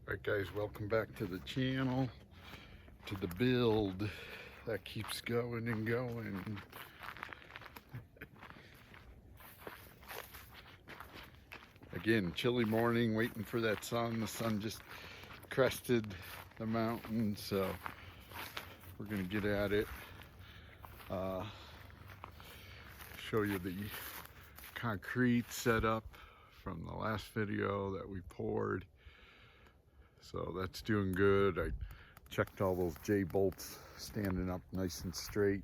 Alright guys, welcome back to the channel, to the build that keeps going and going. Again, chilly morning, waiting for that sun. The sun just crested the mountain, so we're gonna get at it. Show you the concrete setup from the last video that we poured. So that's doing good. I checked all those J-bolts standing up nice and straight,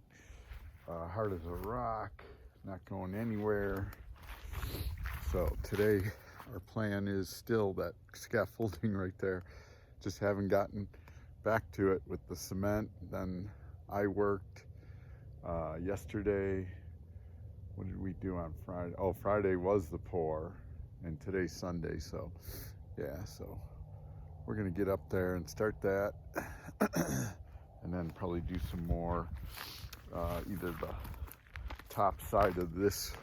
hard as a rock, not going anywhere. So today our plan is still that scaffolding right there. Just haven't gotten back to it with the cement. Then I worked yesterday. What did we do on Friday? Oh, Friday was the pour, and today's Sunday. So yeah, so we're gonna get up there and start that, and then probably do some more. Either the top side of this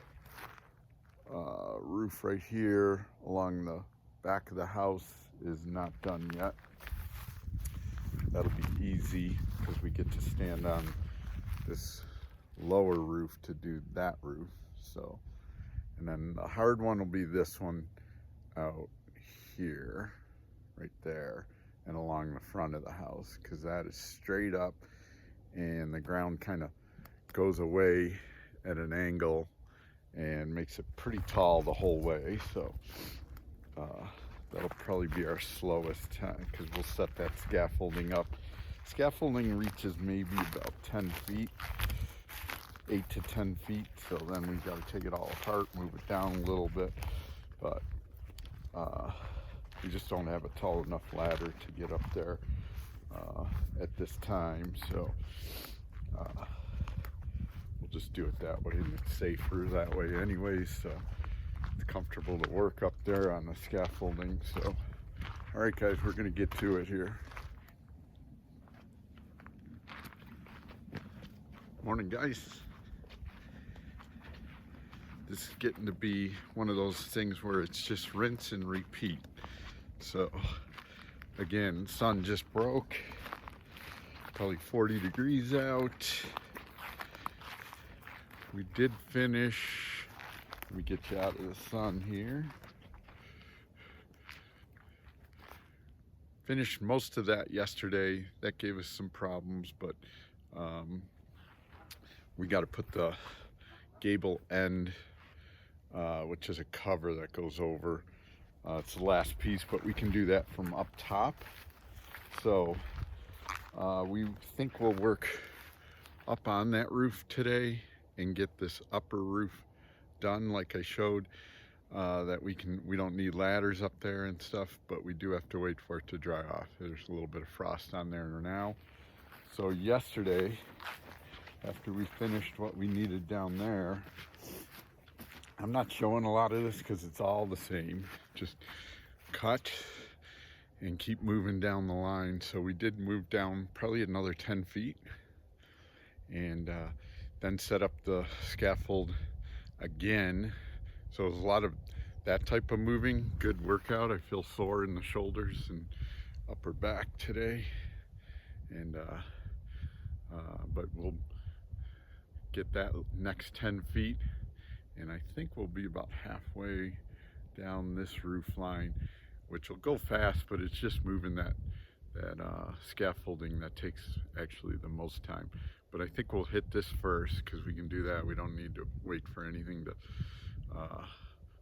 roof right here along the back of the house is not done yet. That'll be easy because we get to stand on this lower roof to do that roof. So, and then the hard one will be this one out here, right there, and along the front of the house, because that is straight up and the ground kind of goes away at an angle and makes it pretty tall the whole way. So that'll probably be our slowest time, because we'll set that scaffolding up. Scaffolding reaches maybe about 10 feet, 8 to 10 feet. So then we've got to take it all apart, move it down a little bit, but we just don't have a tall enough ladder to get up there at this time. So we'll just do it that way, and it's safer that way anyways. So it's comfortable to work up there on the scaffolding. So all right guys, we're gonna get to it here. Morning guys. This is getting to be one of those things where it's just rinse and repeat. So again, sun just broke, probably 40 degrees out. We did finish. Let me get you out of the sun here. Finished most of that yesterday. That gave us some problems, but we got to put the gable end, which is a cover that goes over. It's the last piece, but we can do that from up top. So we think we'll work up on that roof today and get this upper roof done like I showed. That we don't need ladders up there and stuff, but we do have to wait for it to dry off. There's a little bit of frost on there now. So yesterday, after we finished what we needed down there, I'm not showing a lot of this because it's all the same. Just cut and keep moving down the line. So we did move down probably another 10 feet, and then set up the scaffold again. So it was a lot of that type of moving. Good workout. I feel sore in the shoulders and upper back today, and but we'll get that next 10 feet, and I think we'll be about halfway down this roof line, which will go fast, but it's just moving that scaffolding that takes actually the most time. But I think we'll hit this first because we can do that. We don't need to wait for anything to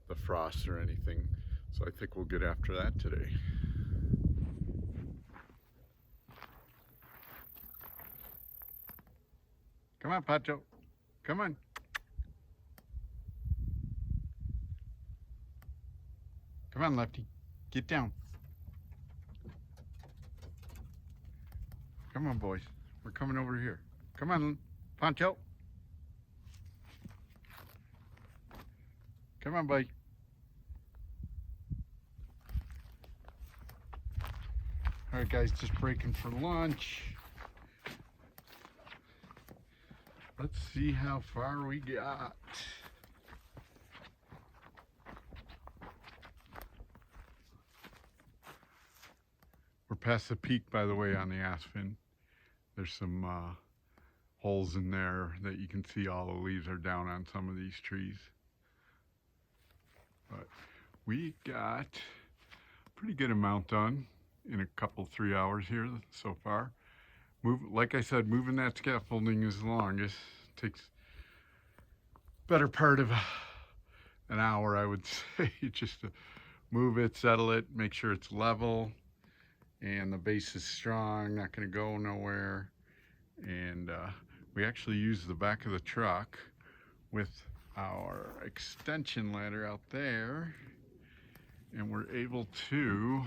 the frost or anything. So I think we'll get after that today. Come on, Pacho. Come on. Come on, Lefty. Get down. Come on, boys. We're coming over here. Come on, Pancho. Come on, buddy. All right, guys, just breaking for lunch. Let's see how far we got. We're past the peak, by the way, on the aspen. There's some holes in there that you can see all the leaves are down on some of these trees. But we got a pretty good amount done in a couple, 3 hours here so far. Like I said, moving that scaffolding is the longest. It takes better part of an hour, I would say, just to move it, settle it, make sure it's level, and the base is strong, not going to go nowhere. And we actually use the back of the truck with our extension ladder out there, and we're able to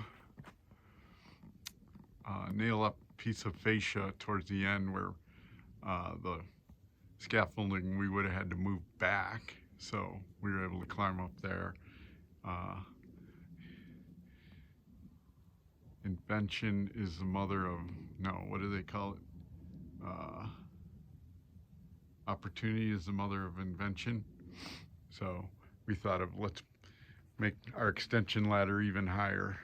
nail up a piece of fascia towards the end where the scaffolding we would have had to move back, so we were able to climb up there. Invention is the mother of, no, what do they call it? Opportunity is the mother of invention. So we thought of, let's make our extension ladder even higher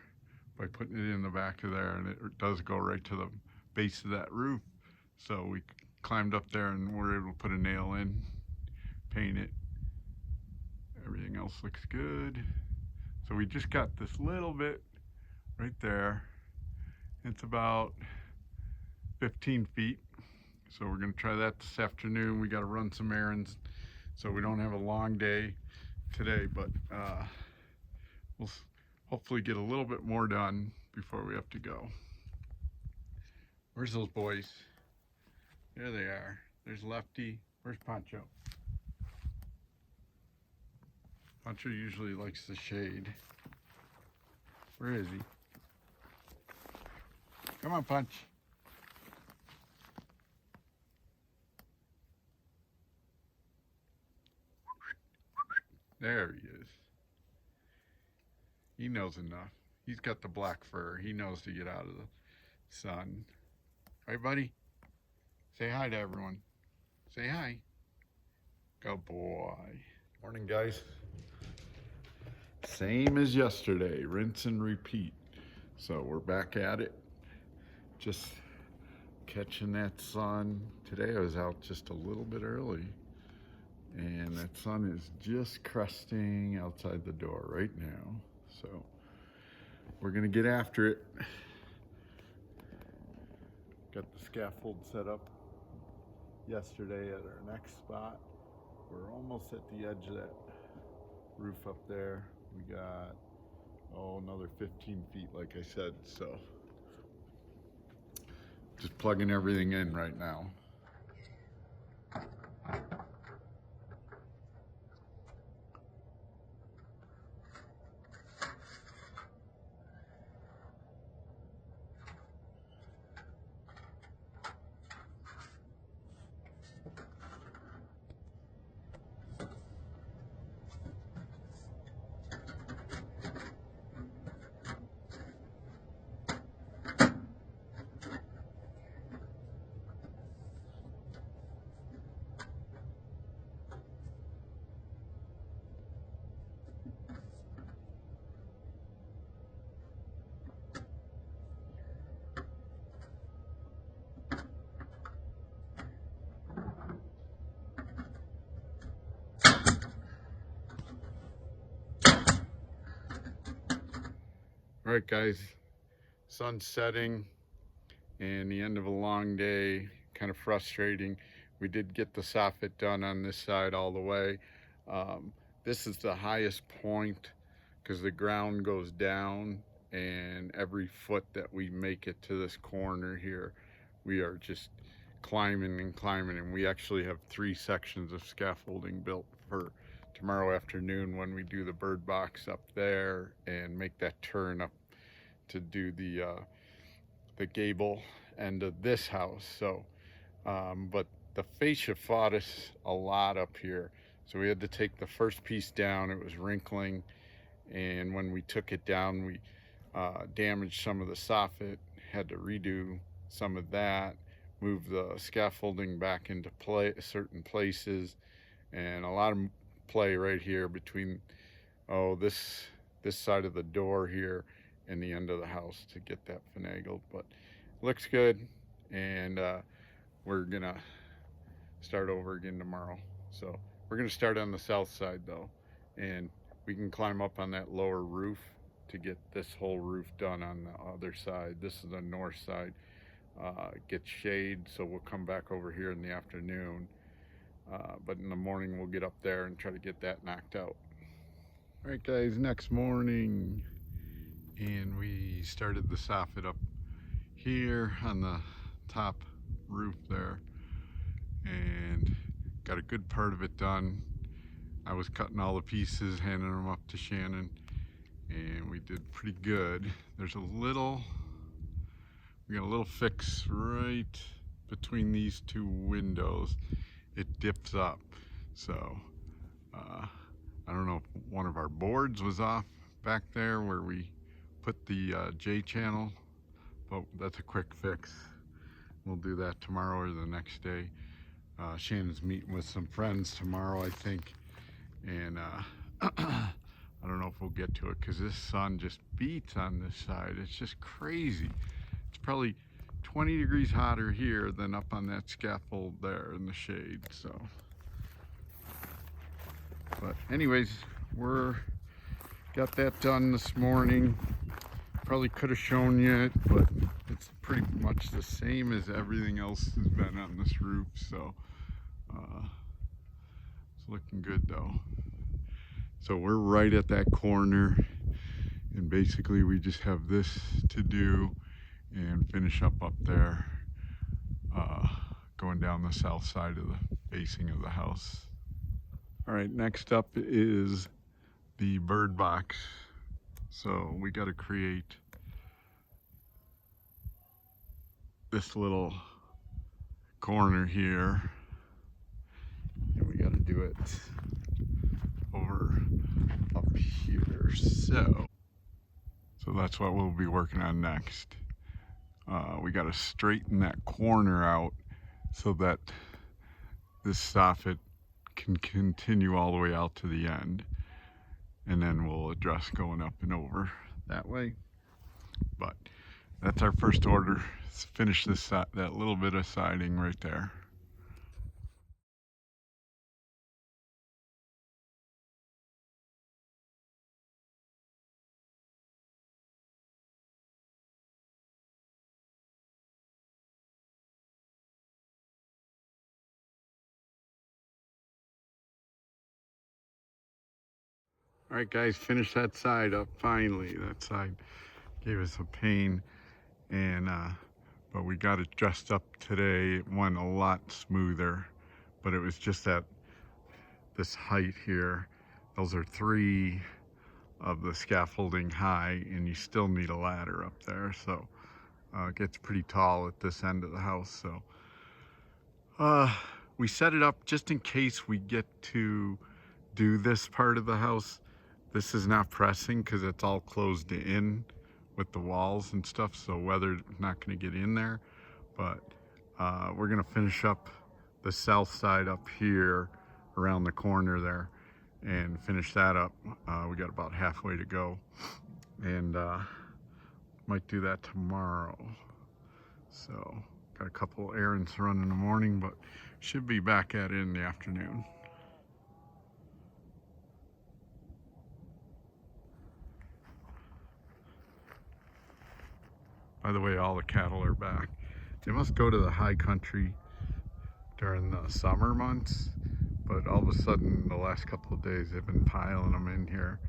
by putting it in the back of there, and it does go right to the base of that roof. So we climbed up there and were able to put a nail in, paint it. Everything else looks good. So we just got this little bit right there. It's about 15 feet. So we're gonna try that this afternoon. We gotta run some errands, so we don't have a long day today, but we'll hopefully get a little bit more done before we have to go. Where's those boys? There they are. There's Lefty. Where's Pancho? Pancho usually likes the shade. Where is he? Come on, Punch. There he is. He knows enough. He's got the black fur. He knows to get out of the sun. Right, buddy? Say hi to everyone. Say hi. Good boy. Morning, guys. Same as yesterday, rinse and repeat. So we're back at it. Just catching that sun. Today I was out just a little bit early, and that sun is just cresting outside the door right now. So we're gonna get after it. Got the scaffold set up yesterday at our next spot. We're almost at the edge of that roof up there. We got, another 15 feet, like I said. So just plugging everything in right now. All right, guys, sun's setting and the end of a long day, kind of frustrating. We did get the soffit done on this side all the way. This is the highest point because the ground goes down, and every foot that we make it to this corner here, we are just climbing and climbing, and we actually have 3 sections of scaffolding built for tomorrow afternoon when we do the bird box up there and make that turn up to do the gable end of this house. So but the fascia fought us a lot up here, so we had to take the first piece down. It was wrinkling, and when we took it down, we damaged some of the soffit, had to redo some of that, move the scaffolding back into certain places, and a lot of play right here between this side of the door here and the end of the house to get that finagled, but looks good. And we're gonna start over again tomorrow. So we're gonna start on the south side though, and we can climb up on that lower roof to get this whole roof done on the other side. This is the north side. Get shade, so we'll come back over here in the afternoon. But in the morning we'll get up there and try to get that knocked out. All right, guys, next morning, and we started the soffit up here on the top roof there, and got a good part of it done. I was cutting all the pieces, handing them up to Shannon, and we did pretty good. We got a little fix right between these two windows. It dips up, so I don't know if one of our boards was off back there where we put the J channel, but that's a quick fix. We'll do that tomorrow or the next day. Shannon's meeting with some friends tomorrow, I think, and I don't know if we'll get to it because this sun just beats on this side. It's just crazy. It's probably 20 degrees hotter here than up on that scaffold there in the shade. So, but anyways, we're got that done this morning. Probably could have shown you it, but it's pretty much the same as everything else has been on this roof. So it's looking good though. So we're right at that corner, and basically we just have this to do and finish up there, going down the south side of the facing of the house. All right, next up is the bird box. So we got to create this little corner here, and we got to do it over up here. So that's what we'll be working on next. We got to straighten that corner out so that this soffit can continue all the way out to the end, and then we'll address going up and over that way. But that's our first order. Let's finish this that little bit of siding right there. All right, guys, finish that side up finally. That side gave us a pain, and but we got it dressed up today. It went a lot smoother, but it was just at this height here. Those are 3 of the scaffolding high, and you still need a ladder up there, so it gets pretty tall at this end of the house. So we set it up just in case we get to do this part of the house. This is not pressing because it's all closed in with the walls and stuff, so weather's not going to get in there. But we're going to finish up the south side up here around the corner there and finish that up. We got about halfway to go, and might do that tomorrow. So got a couple errands to run in the morning, but should be back at it in the afternoon. By the way, all the cattle are back. They must go to the high country during the summer months, but all of a sudden the last couple of days they've been piling them in here.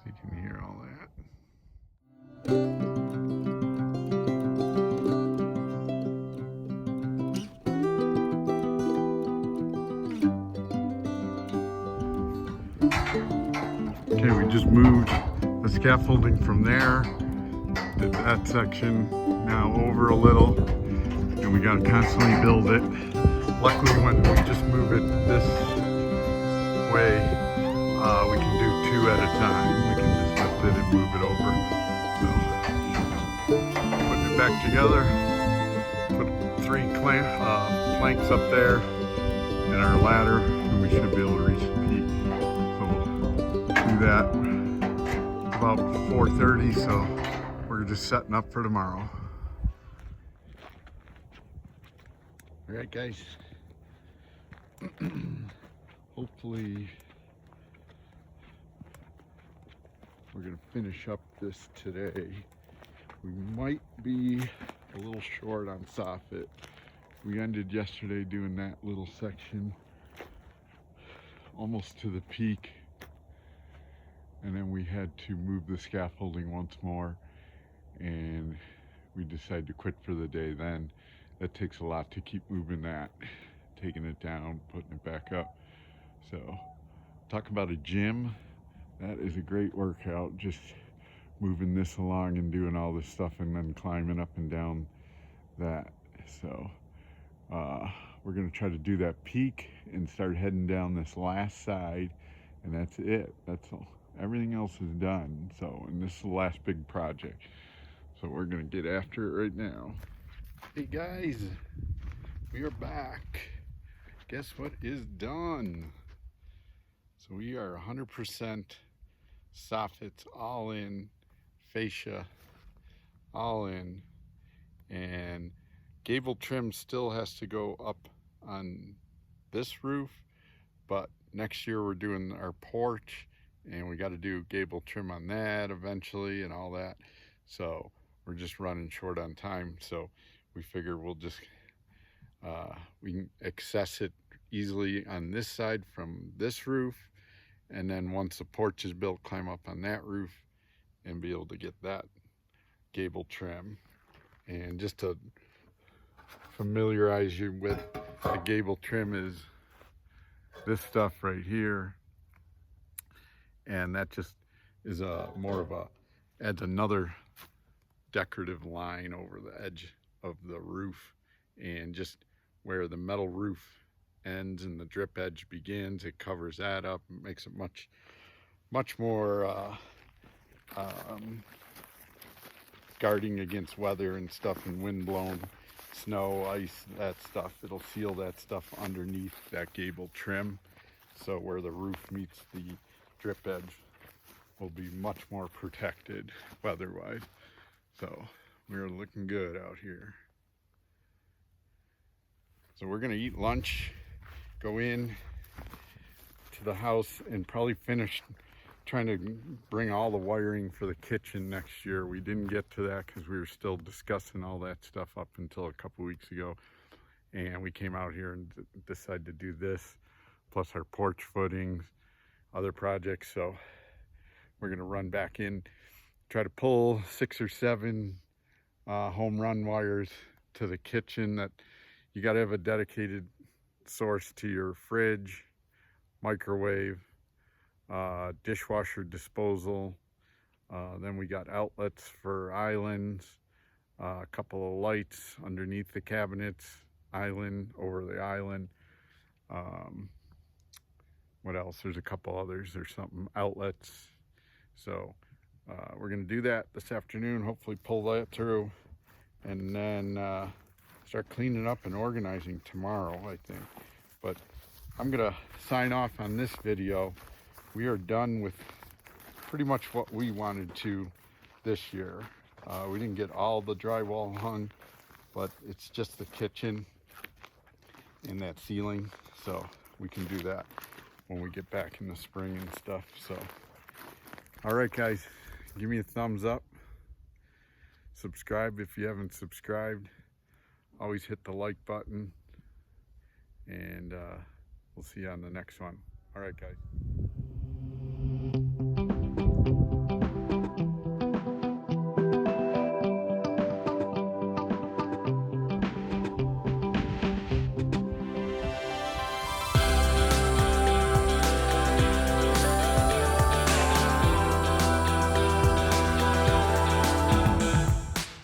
So you can hear all that. Okay, we just moved the scaffolding from there, did that section now over a little, and we gotta constantly build it. Luckily, when we just move it this way, we can do 2 at a time. We can just lift it and move it over. So, putting it back together, put 3 planks up there and our ladder, and we should be able to reach the peak. do that. It's about 4:30, so we're just setting up for tomorrow. All right, guys. Hopefully we're gonna finish up this today. We might be a little short on soffit. We ended yesterday doing that little section almost to the peak, and then we had to move the scaffolding once more, and we decided to quit for the day. Then that takes a lot to keep moving that, taking it down, putting it back up. So talk about a gym, that is a great workout, just moving this along and doing all this stuff and then climbing up and down that. So we're gonna try to do that peak and start heading down this last side, and that's it. That's all. Everything else is done. So, and this is the last big project. So we're gonna get after it right now. Hey guys, we are back. Guess what is done? So we are 100% soffits all in, fascia all in, and gable trim still has to go up on this roof, but next year we're doing our porch and we got to do gable trim on that eventually and all that. So we're just running short on time, so we figure we'll just we can access it easily on this side from this roof, and then once the porch is built, climb up on that roof and be able to get that gable trim. And just to familiarize you with the gable trim, is this stuff right here, and that just is a more of a, adds another decorative line over the edge of the roof, and just where the metal roof ends and the drip edge begins, it covers that up and makes it much more guarding against weather and stuff, and wind blown snow, ice, that stuff. It'll seal that stuff underneath that gable trim, so where the roof meets the drip edge will be much more protected weather-wise. So we're looking good out here. So we're gonna eat lunch, go in to the house, and probably finish trying to bring all the wiring for the kitchen next year. We didn't get to that because we were still discussing all that stuff up until a couple weeks ago, and we came out here and decided to do this plus our porch footings, other projects. So we're gonna run back in, try to pull 6 or 7 home run wires to the kitchen. That you got to have a dedicated source to your fridge, microwave, dishwasher disposal. Then we got outlets for islands, a couple of lights underneath the cabinets, island over the island. What else? There's a couple others. There's something, outlets. So we're gonna do that this afternoon, hopefully pull that through, and then start cleaning up and organizing tomorrow, I think. But I'm gonna sign off on this video. We are done with pretty much what we wanted to this year. We didn't get all the drywall hung, but it's just the kitchen and that ceiling, so we can do that when we get back in the spring and stuff. So all right guys, give me a thumbs up, subscribe if you haven't subscribed, always hit the like button, and we'll see you on the next one. All right guys.